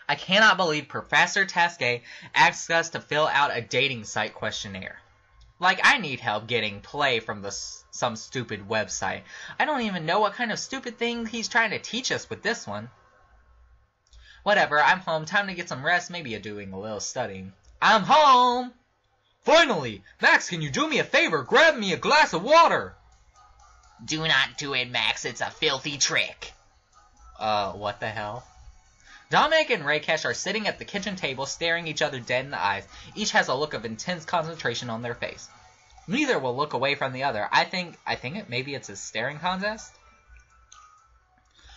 I cannot believe Professor Tasquet asked us to fill out a dating site questionnaire. Like, I need help getting play from some stupid website. I don't even know what kind of stupid thing he's trying to teach us with this one. Whatever, I'm home. Time to get some rest. Maybe doing a little studying. I'm home! Finally! Max, can you do me a favor? Grab me a glass of water! Do not do it, Max. It's a filthy trick. What the hell? Dominic and Rakesh are sitting at the kitchen table staring each other dead in the eyes. Each has a look of intense concentration on their face. Neither will look away from the other. I think maybe it's a staring contest?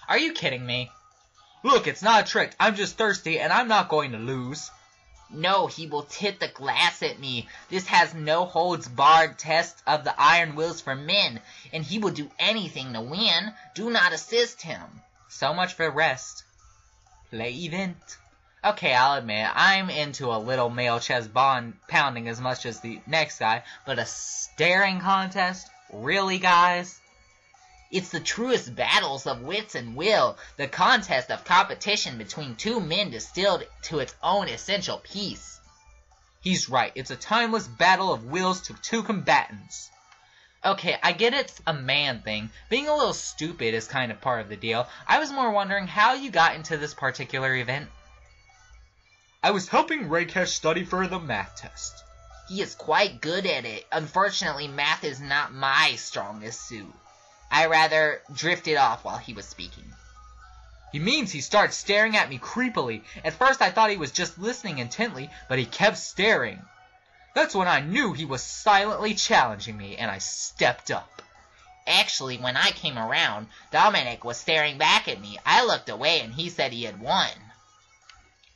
Are you kidding me? Look, it's not a trick. I'm just thirsty and I'm not going to lose. No, he will tit the glass at me. This has no holds barred test of the iron wills for men, and he will do anything to win. Do not assist him. So much for rest. Play event. Okay, I'll admit, I'm into a little male chest pounding as much as the next guy, but a staring contest? Really, guys? It's the truest battles of wits and will, the contest of competition between two men distilled to its own essential piece. He's right, it's a timeless battle of wills to two combatants. Okay, I get it's a man thing. Being a little stupid is kind of part of the deal. I was more wondering how you got into this particular event. I was helping Rakesh study for the math test. He is quite good at it. Unfortunately, math is not my strongest suit. I rather drifted off while he was speaking. He means he started staring at me creepily. At first I thought he was just listening intently, but he kept staring. That's when I knew he was silently challenging me, and I stepped up. Actually, when I came around, Dominic was staring back at me. I looked away, and he said he had won.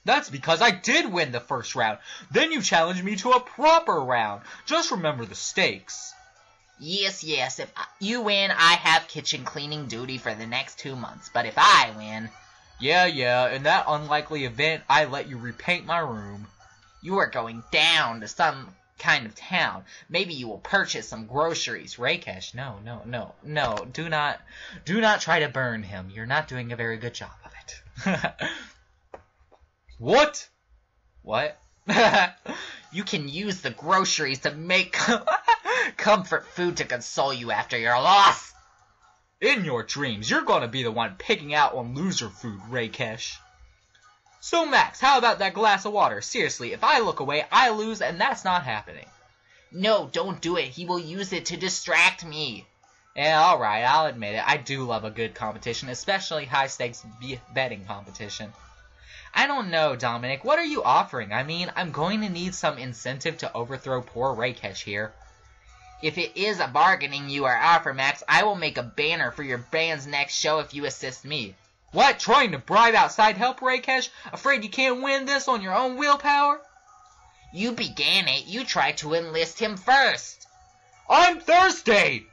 That's because I did win the first round. Then you challenged me to a proper round. Just remember the stakes. Yes, if you win, I have kitchen cleaning duty for the next 2 months. But if I win... Yeah, in that unlikely event, I let you repaint my room. You are going down to some kind of town. Maybe you will purchase some groceries. Rakesh, no. Do not try to burn him. You're not doing a very good job of it. What? You can use the groceries to make comfort food to console you after your loss. In your dreams, you're going to be the one picking out on loser food, Rakesh. So, Max, how about that glass of water? Seriously, if I look away, I lose, and that's not happening. No, don't do it. He will use it to distract me. Yeah, alright, I'll admit it. I do love a good competition, especially high-stakes betting competition. I don't know, Dominic. What are you offering? I mean, I'm going to need some incentive to overthrow poor Rakesh here. If it is a bargaining you are offering, Max, I will make a banner for your band's next show if you assist me. What? Trying to bribe outside help, Rakesh? Afraid you can't win this on your own willpower? You began it. You tried to enlist him first. I'm thirsty!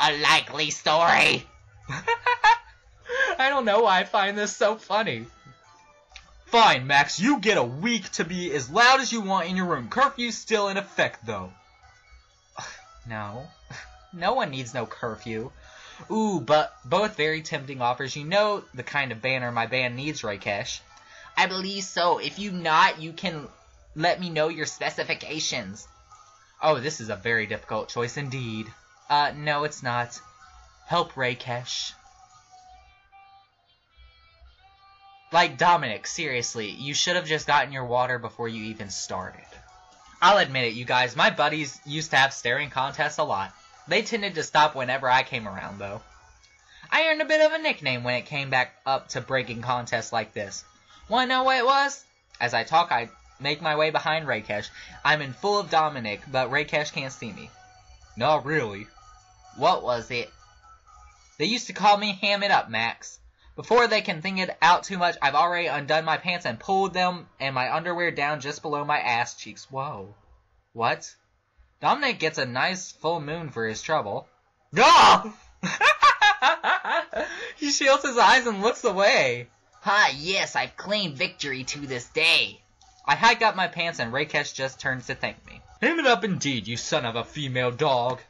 A likely story. I don't know why I find this so funny. Fine, Max, you get a week to be as loud as you want in your room. Curfew's still in effect, though. No. No one needs no curfew. Ooh, but both very tempting offers. You know the kind of banner my band needs, Rakesh. I believe so. If you not, you can let me know your specifications. Oh, this is a very difficult choice indeed. No, it's not. Help, Rakesh. Like, Dominic, seriously, you should have just gotten your water before you even started. I'll admit it, you guys, my buddies used to have staring contests a lot. They tended to stop whenever I came around, though. I earned a bit of a nickname when it came back up to breaking contests like this. Wanna know what it was? As I talk, I make my way behind Rakesh. I'm in full of Dominic, but Rakesh can't see me. Not really. What was it? They used to call me Ham It Up, Max. Before they can think it out too much, I've already undone my pants and pulled them and my underwear down just below my ass cheeks. Whoa. What? Dominic gets a nice full moon for his trouble. Ah! He shields his eyes and looks away. Yes, I've claimed victory to this day. I hike up my pants and Rakesh just turns to thank me. Ham it up indeed, you son of a female dog.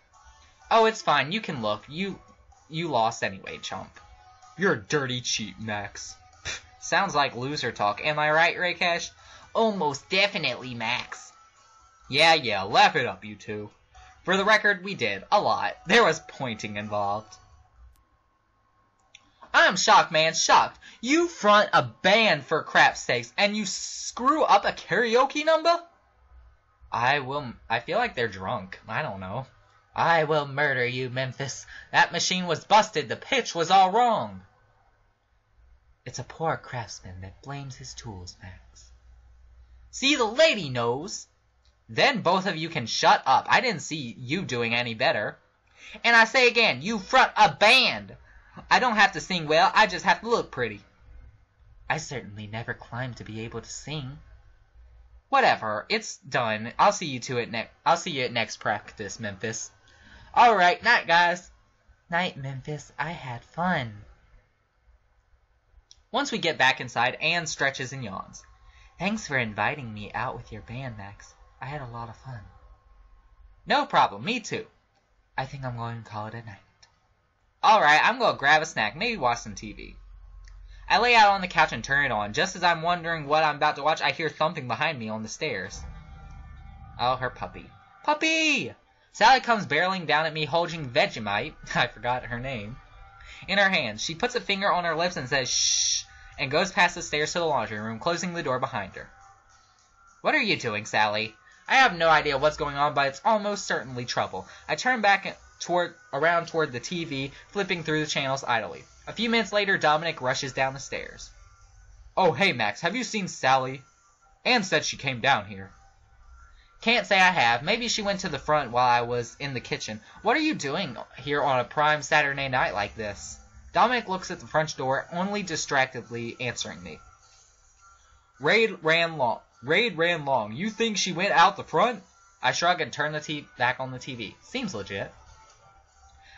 Oh, it's fine. You can look. You lost anyway, chump. You're a dirty cheat, Max. Sounds like loser talk. Am I right, Rakesh? Almost definitely, Max. Yeah, laugh it up, you two. For the record, we did. A lot. There was pointing involved. I'm shocked, man, shocked. You front a band for crap sakes, and you screw up a karaoke number? I feel like they're drunk. I don't know. I will murder you, Memphis. That machine was busted. The pitch was all wrong. It's a poor craftsman that blames his tools, Max. See, the lady knows. Then both of you can shut up. I didn't see you doing any better. And I say again, you front a band. I don't have to sing well, I just have to look pretty. I certainly never climbed to be able to sing. Whatever, it's done. I'll see you at next practice, Memphis. Alright, night, guys. Night, Memphis. I had fun. Once we get back inside, Anne stretches and yawns. Thanks for inviting me out with your band, Max. I had a lot of fun. No problem, me too. I think I'm going to call it a night. Alright, I'm going to grab a snack, maybe watch some TV. I lay out on the couch and turn it on. Just as I'm wondering what I'm about to watch, I hear thumping behind me on the stairs. Oh, her puppy. Puppy! Sally comes barreling down at me holding Vegemite, I forgot her name, in her hands. She puts a finger on her lips and says, shh, and goes past the stairs to the laundry room, closing the door behind her. What are you doing, Sally? I have no idea what's going on, but it's almost certainly trouble. I turn back around toward the TV, flipping through the channels idly. A few minutes later, Dominic rushes down the stairs. Oh, hey, Max, have you seen Sally? Anne said she came down here. Can't say I have. Maybe she went to the front while I was in the kitchen. What are you doing here on a prime Saturday night like this? Dominic looks at the front door, only distractedly answering me. Raid ran long. You think she went out the front? I shrug and turn the TV back on the TV. Seems legit.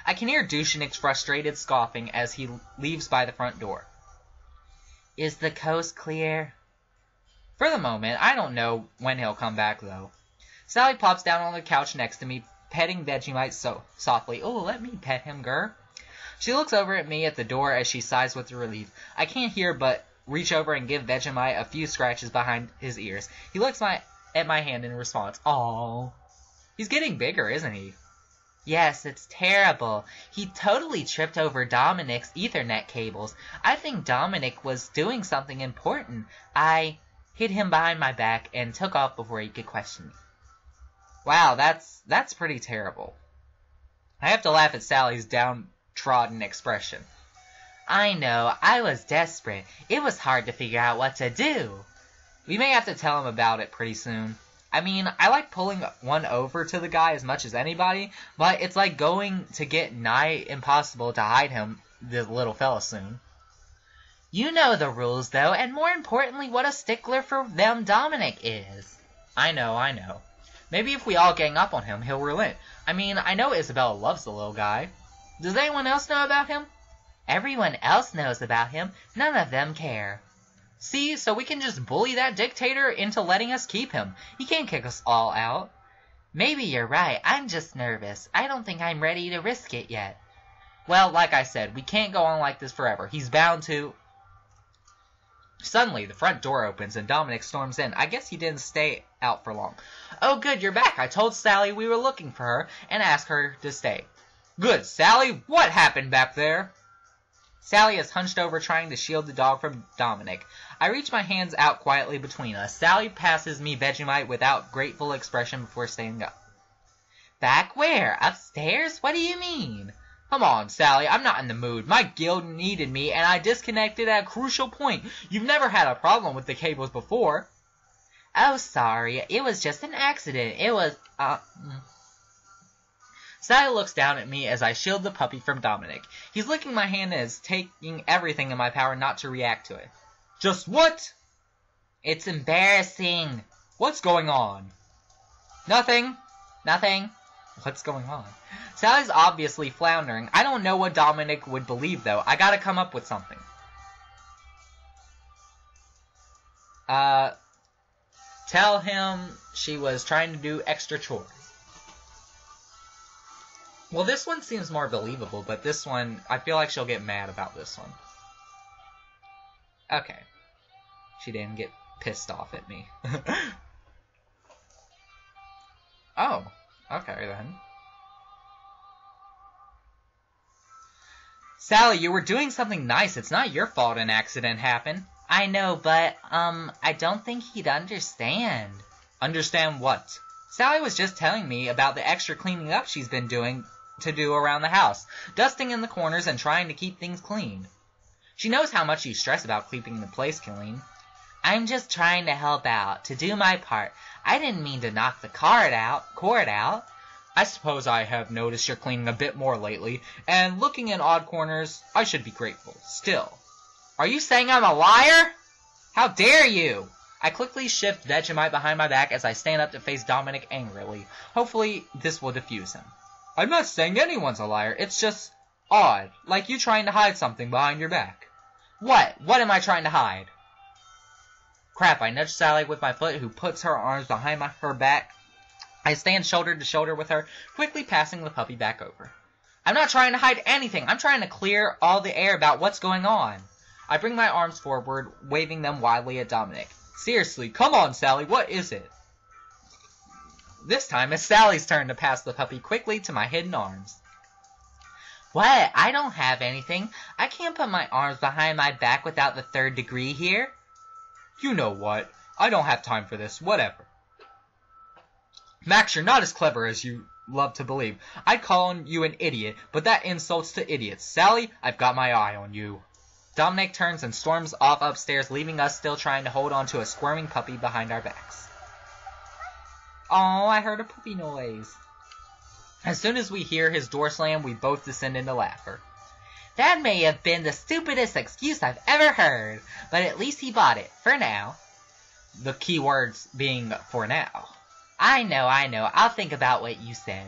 I can hear Dushanik's frustrated scoffing as he leaves by the front door. Is the coast clear? For the moment, I don't know when he'll come back, though. Sally plops down on the couch next to me, petting Vegemite so softly. Oh, let me pet him, Gur. She looks over at me at the door as she sighs with relief. I can't hear but reach over and give Vegemite a few scratches behind his ears. He looks at my hand in response. Aww. He's getting bigger, isn't he? Yes, it's terrible. He totally tripped over Dominic's Ethernet cables. I think Dominic was doing something important. I hid him behind my back and took off before he could question me. Wow, that's pretty terrible. I have to laugh at Sally's downtrodden expression. I know, I was desperate. It was hard to figure out what to do. We may have to tell him about it pretty soon. I mean, I like pulling one over to the guy as much as anybody, but it's like going to get nigh impossible to hide him, the little fella, soon. You know the rules, though, and more importantly, what a stickler for them Dominic is. I know. Maybe if we all gang up on him, he'll relent. I mean, I know Isabella loves the little guy. Does anyone else know about him? Everyone else knows about him. None of them care. See, so we can just bully that dictator into letting us keep him. He can't kick us all out. Maybe you're right. I'm just nervous. I don't think I'm ready to risk it yet. Well, like I said, we can't go on like this forever. He's bound to... Suddenly, the front door opens and Dominic storms in. I guess he didn't stay out for long. Oh, good, you're back. I told Sally we were looking for her and asked her to stay. Good, Sally, what happened back there? Sally is hunched over trying to shield the dog from Dominic. I reach my hands out quietly between us. Sally passes me Vegemite without grateful expression before standing up. Back where? Upstairs? What do you mean? Come on, Sally, I'm not in the mood. My guild needed me, and I disconnected at a crucial point. You've never had a problem with the cables before. Oh, sorry. It was just an accident. It was, Sally looks down at me as I shield the puppy from Dominic. He's licking my hand and is taking everything in my power not to react to it. Just what? It's embarrassing. What's going on? Nothing. What's going on? Sally's obviously floundering. I don't know what Dominic would believe, though. I gotta come up with something. Tell him she was trying to do extra chores. Well, this one seems more believable, but this one, I feel like she'll get mad about this one. Okay. she didn't get pissed off at me. Oh, okay then. Sally, you were doing something nice. It's not your fault an accident happened. I know, but, I don't think he'd understand. Understand what? Sally was just telling me about the extra cleaning up she's been doing to do around the house, dusting in the corners and trying to keep things clean. She knows how much you stress about keeping the place clean. I'm just trying to help out, to do my part. I didn't mean to knock the cord out. I suppose I have noticed you're cleaning a bit more lately, and looking in odd corners, I should be grateful. Still. Are you saying I'm a liar? How dare you! I quickly shift Vegemite behind my back as I stand up to face Dominic angrily. Hopefully, this will diffuse him. I'm not saying anyone's a liar, it's just odd, like you trying to hide something behind your back. What? What am I trying to hide? Crap, I nudge Sally with my foot, who puts her arms behind her back. I stand shoulder to shoulder with her, quickly passing the puppy back over. I'm not trying to hide anything. I'm trying to clear all the air about what's going on. I bring my arms forward, waving them wildly at Dominic. Seriously, come on, Sally, what is it? This time, it's Sally's turn to pass the puppy quickly to my hidden arms. What? I don't have anything. I can't put my arms behind my back without the 3rd degree here. You know what? I don't have time for this. Whatever. Max, you're not as clever as you love to believe. I'd call you an idiot, but that insults to idiots. Sally, I've got my eye on you. Dominic turns and storms off upstairs, leaving us still trying to hold on to a squirming puppy behind our backs. Oh, I heard a puppy noise. As soon as we hear his door slam, we both descend into laughter. That may have been the stupidest excuse I've ever heard, but at least he bought it, for now. The key words being for now. I know. I'll think about what you said.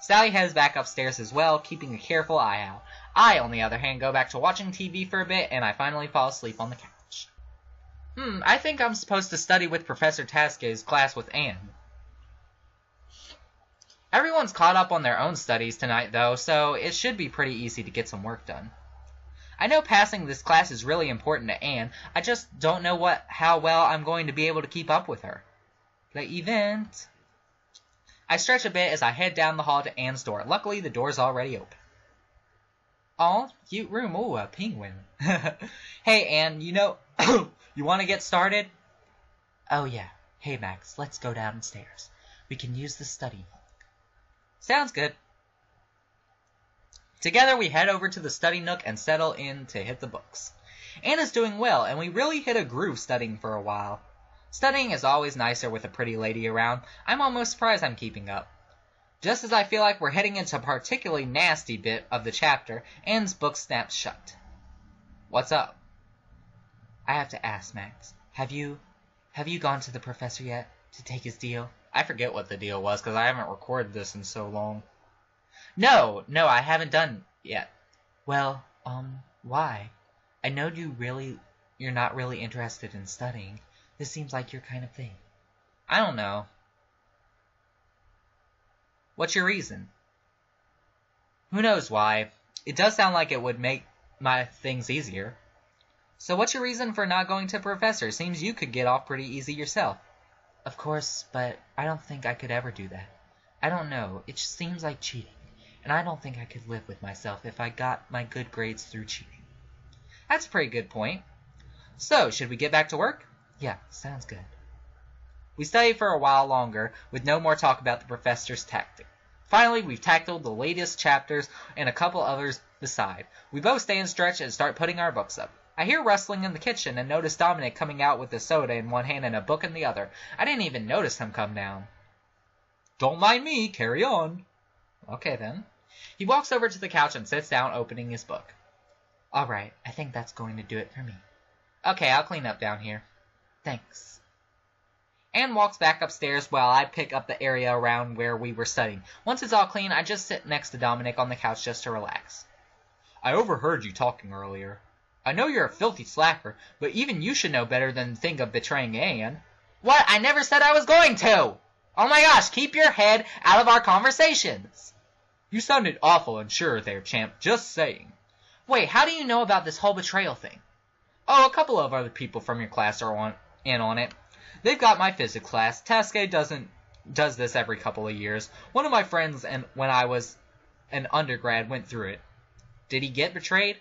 Sally heads back upstairs as well, keeping a careful eye out. I, on the other hand, go back to watching TV for a bit, and I finally fall asleep on the couch. I think I'm supposed to study with Professor Taske's class with Anne. Everyone's caught up on their own studies tonight, though, so it should be pretty easy to get some work done. I know passing this class is really important to Anne, I just don't know how well I'm going to be able to keep up with her. The event. I stretch a bit as I head down the hall to Anne's door. Luckily, the door's already open. Aw, cute room. Ooh, a penguin. Hey, Anne, you know, you want to get started? Oh, yeah. Hey, Max, let's go downstairs. We can use the study hall. Sounds good. Together, we head over to the study nook and settle in to hit the books. Anne is doing well, and we really hit a groove studying for a while. Studying is always nicer with a pretty lady around. I'm almost surprised I'm keeping up. Just as I feel like we're heading into a particularly nasty bit of the chapter, Anne's book snaps shut. What's up? I have to ask, Max. Have you gone to the professor yet to take his deal? I forget what the deal was because I haven't recorded this in so long. No, I haven't done yet. Well, why? I know you're not really interested in studying. This seems like your kind of thing. I don't know. What's your reason? Who knows why? It does sound like it would make my things easier. So what's your reason for not going to Professor? Seems you could get off pretty easy yourself. Of course, but I don't think I could ever do that. I don't know. It just seems like cheating. And I don't think I could live with myself if I got my good grades through cheating. That's a pretty good point. So, should we get back to work? Yeah, sounds good. We studied for a while longer, with no more talk about the professor's tactic. Finally, we've tackled the latest chapters and a couple others beside. We both stand stretched and start putting our books up. I hear rustling in the kitchen and notice Dominic coming out with a soda in one hand and a book in the other. I didn't even notice him come down. Don't mind me, carry on. Okay, then. He walks over to the couch and sits down, opening his book. All right, I think that's going to do it for me. Okay, I'll clean up down here. Thanks. Anne walks back upstairs while I pick up the area around where we were studying. Once it's all clean, I just sit next to Dominic on the couch just to relax. I overheard you talking earlier. I know you're a filthy slacker, but even you should know better than to think of betraying Anne. What? I never said I was going to! Oh my gosh, keep your head out of our conversations! You sounded awful unsure there, champ. Just saying. Wait, how do you know about this whole betrayal thing? Oh, a couple of other people from your class are in on it. They've got my physics class. Tasque does this every couple of years. One of my friends, when I was an undergrad, went through it. Did he get betrayed?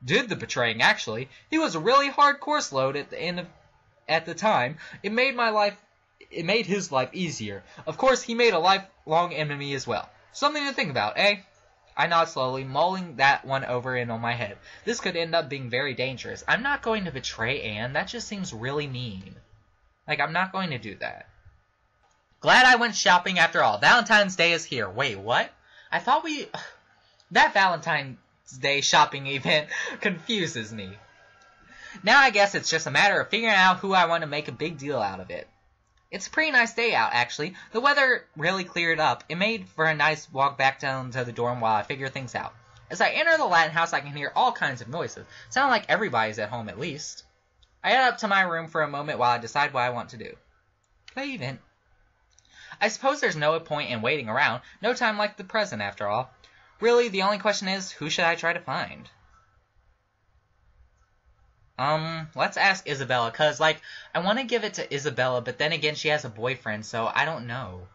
Did the betraying, actually. He was a really hard course load at the time. It made his life easier. Of course, he made a lifelong enemy as well. Something to think about, eh? I nod slowly, mulling that one over in on my head. This could end up being very dangerous. I'm not going to betray Anne. That just seems really mean. Like, I'm not going to do that. Glad I went shopping after all. Valentine's Day is here. Wait, what? I thought that Valentine's Day shopping event confuses me. Now I guess it's just a matter of figuring out who I want to make a big deal out of it. It's a pretty nice day out, actually. The weather really cleared up. It made for a nice walk back down to the dorm while I figure things out. As I enter the Latin house, I can hear all kinds of noises. Sound like everybody's at home, at least. I head up to my room for a moment while I decide what I want to do. Play event. I suppose there's no point in waiting around. No time like the present, after all. Really, the only question is, who should I try to find? Let's ask Isabella, cause, I want to give it to Isabella, but then again, she has a boyfriend, so I don't know.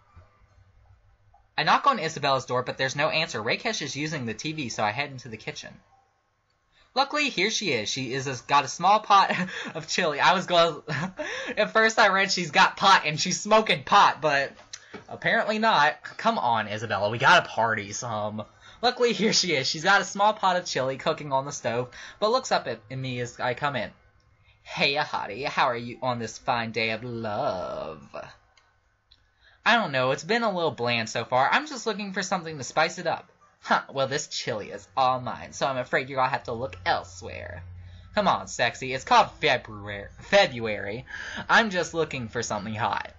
I knock on Isabella's door, but there's no answer. Rakesh is using the TV, so I head into the kitchen. Luckily, here she is. She got a small pot of chili. At first I read she's got pot, and she's smoking pot, but apparently not. Come on, Isabella, we gotta party some. Luckily, here she is. She's got a small pot of chili cooking on the stove, but looks up at me as I come in. Hey, hottie, how are you on this fine day of love? I don't know. It's been a little bland so far. I'm just looking for something to spice it up. Huh, well, this chili is all mine, so I'm afraid you're gonna have to look elsewhere. Come on, sexy. It's called February. I'm just looking for something hot.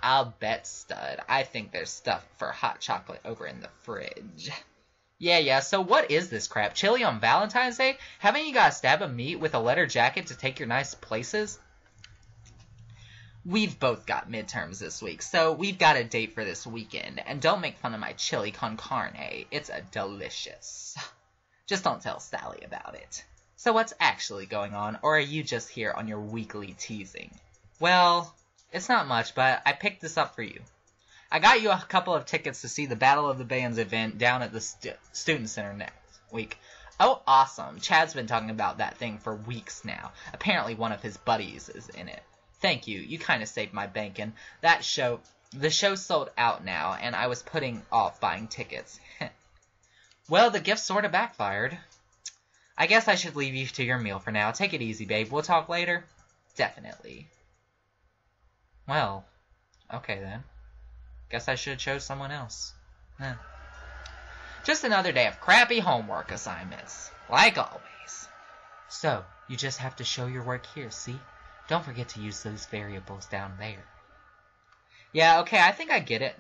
I'll bet, stud. I think there's stuff for hot chocolate over in the fridge. Yeah, so what is this crap? Chili on Valentine's Day? Haven't you got a stab of meat with a leather jacket to take your nice places? We've both got midterms this week, so we've got a date for this weekend. And don't make fun of my chili con carne. It's a delicious. Just don't tell Sally about it. So what's actually going on, or are you just here on your weekly teasing? Well, it's not much, but I picked this up for you. I got you a couple of tickets to see the Battle of the Bands event down at the Student Center next week. Oh, awesome. Chad's been talking about that thing for weeks now. Apparently one of his buddies is in it. Thank you. You kind of saved my banking. The show's sold out now, and I was putting off buying tickets. Well, the gift sort of backfired. I guess I should leave you to your meal for now. Take it easy, babe. We'll talk later. Definitely. Well, okay then. Guess I should have chose someone else. Just another day of crappy homework assignments. Like always. So, you just have to show your work here, see? Don't forget to use those variables down there. Yeah, okay, I think I get it.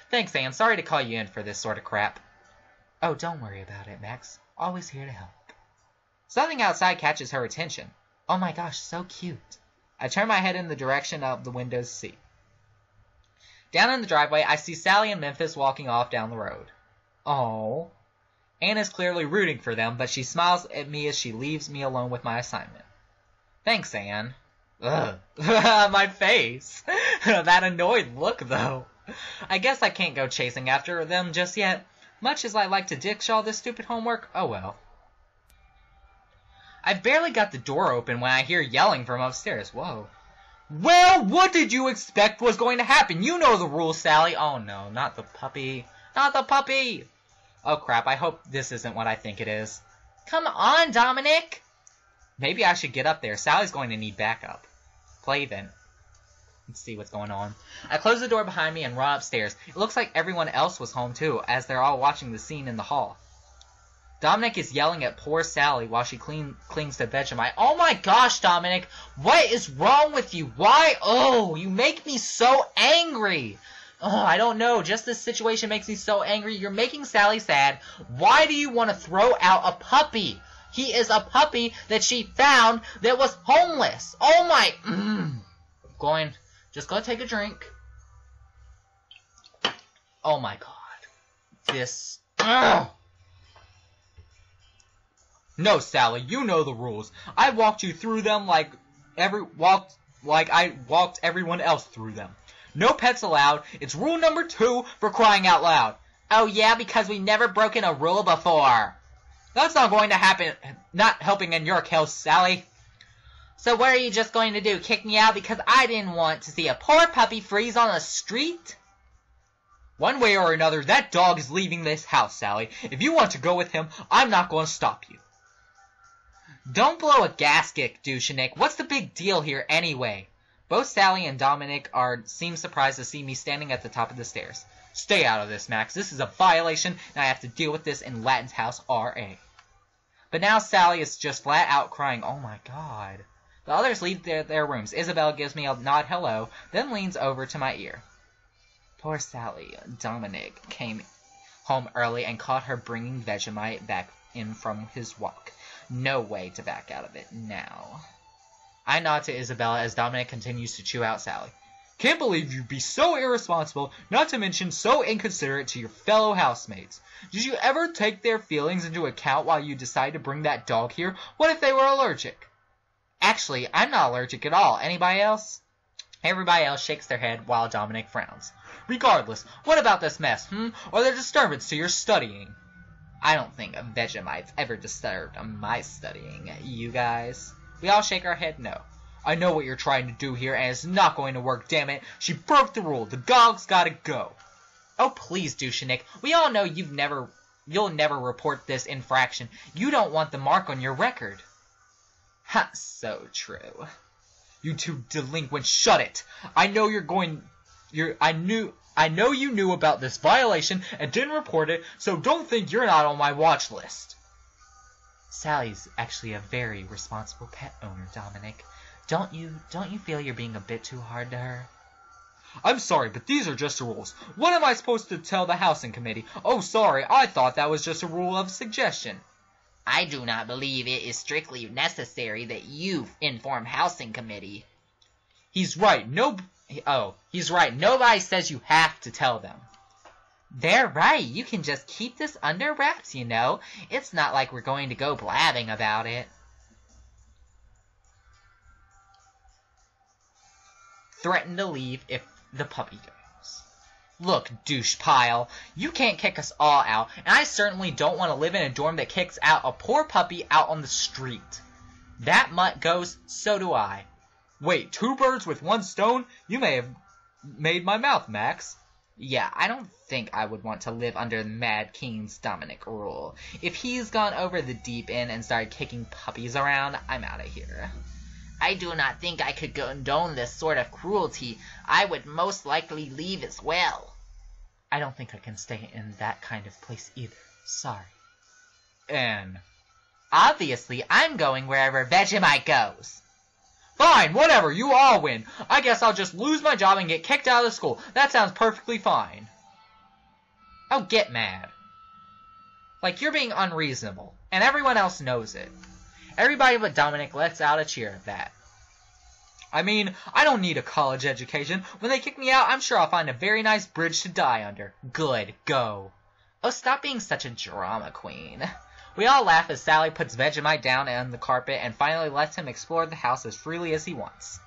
Thanks, Anne. Sorry to call you in for this sort of crap. Oh, don't worry about it, Max. Always here to help. Something outside catches her attention. Oh my gosh, so cute. I turn my head in the direction of the window's seat. Down in the driveway, I see Sally and Memphis walking off down the road. Oh. Anne is clearly rooting for them, but she smiles at me as she leaves me alone with my assignment. Thanks, Anne. Ugh. My face. That annoyed look, though. I guess I can't go chasing after them just yet. Much as I like to ditch all this stupid homework, oh well. I've barely got the door open when I hear yelling from upstairs. Whoa. Well, what did you expect was going to happen? You know the rules, Sally. Oh no, not the puppy. Not the puppy! Oh crap, I hope this isn't what I think it is. Come on, Dominic! Maybe I should get up there. Sally's going to need backup. Play then. Let's see what's going on. I close the door behind me and run upstairs. It looks like everyone else was home too, as they're all watching the scene in the hall. Dominic is yelling at poor Sally while she clings to Vegemite. Oh my gosh, Dominic! What is wrong with you? Why? Oh, you make me so angry! Oh, I don't know. Just this situation makes me so angry. You're making Sally sad. Why do you want to throw out a puppy? He is a puppy that she found that was homeless. Oh my... Just go take a drink. Oh my god. This... No, Sally, you know the rules. I walked you through them like I walked everyone else through them. No pets allowed. It's rule number 2 for crying out loud. Oh yeah, because we never broken a rule before. That's not going to happen. Not helping in your case, Sally. So what are you just going to do? Kick me out because I didn't want to see a poor puppy freeze on the street? One way or another, that dog is leaving this house, Sally. If you want to go with him, I'm not going to stop you. Don't blow a gasket, Dominic. What's the big deal here anyway? Both Sally and Dominic seem surprised to see me standing at the top of the stairs. Stay out of this, Max. This is a violation, and I have to deal with this in Latin's house, R.A. But now Sally is just flat out crying, oh my god. The others leave their rooms. Isabel gives me a nod hello, then leans over to my ear. Poor Sally. Dominic came home early and caught her bringing Vegemite back in from his walk. No way to back out of it now. I nod to Isabella as Dominic continues to chew out Sally. Can't believe you'd be so irresponsible, not to mention so inconsiderate to your fellow housemates. Did you ever take their feelings into account while you decide to bring that dog here? What if they were allergic? Actually, I'm not allergic at all. Anybody else? Everybody else shakes their head while Dominic frowns. Regardless, what about this mess, or the disturbance to your studying? I don't think Vegemite's ever disturbed my studying. You guys? We all shake our head no. I know what you're trying to do here, and it's not going to work, damn it. She broke the rule. The dog's gotta go. Oh, please, Dominic. We all know you'll never report this infraction. You don't want the mark on your record. Ha, so true. You two delinquents, shut it. I know you knew about this violation and didn't report it, so don't think you're not on my watch list. Sally's actually a very responsible pet owner, Dominic. Don't you feel you're being a bit too hard to her? I'm sorry, but these are just the rules. What am I supposed to tell the housing committee? Oh, sorry, I thought that was just a rule of suggestion. I do not believe it is strictly necessary that you inform housing committee. He's right. He's right. Nobody says you have to tell them. They're right. You can just keep this under wraps, you know. It's not like we're going to go blabbing about it. Threaten to leave if the puppy goes. Look, douche pile, you can't kick us all out, and I certainly don't want to live in a dorm that kicks out a poor puppy out on the street. That mutt goes, so do I. Wait, 2 birds with 1 stone? You may have made my mouth, Max. Yeah, I don't think I would want to live under Mad King's Dominic rule. If he's gone over the deep end and started kicking puppies around, I'm out of here. I do not think I could condone this sort of cruelty. I would most likely leave as well. I don't think I can stay in that kind of place either. Sorry. And obviously, I'm going wherever Vegemite goes. Fine, whatever, you all win. I guess I'll just lose my job and get kicked out of the school. That sounds perfectly fine. Oh, get mad. Like, you're being unreasonable, and everyone else knows it. Everybody but Dominic lets out a cheer at that. I mean, I don't need a college education. When they kick me out, I'm sure I'll find a very nice bridge to die under. Good, go. Oh, stop being such a drama queen. We all laugh as Sally puts Vegemite down on the carpet and finally lets him explore the house as freely as he wants.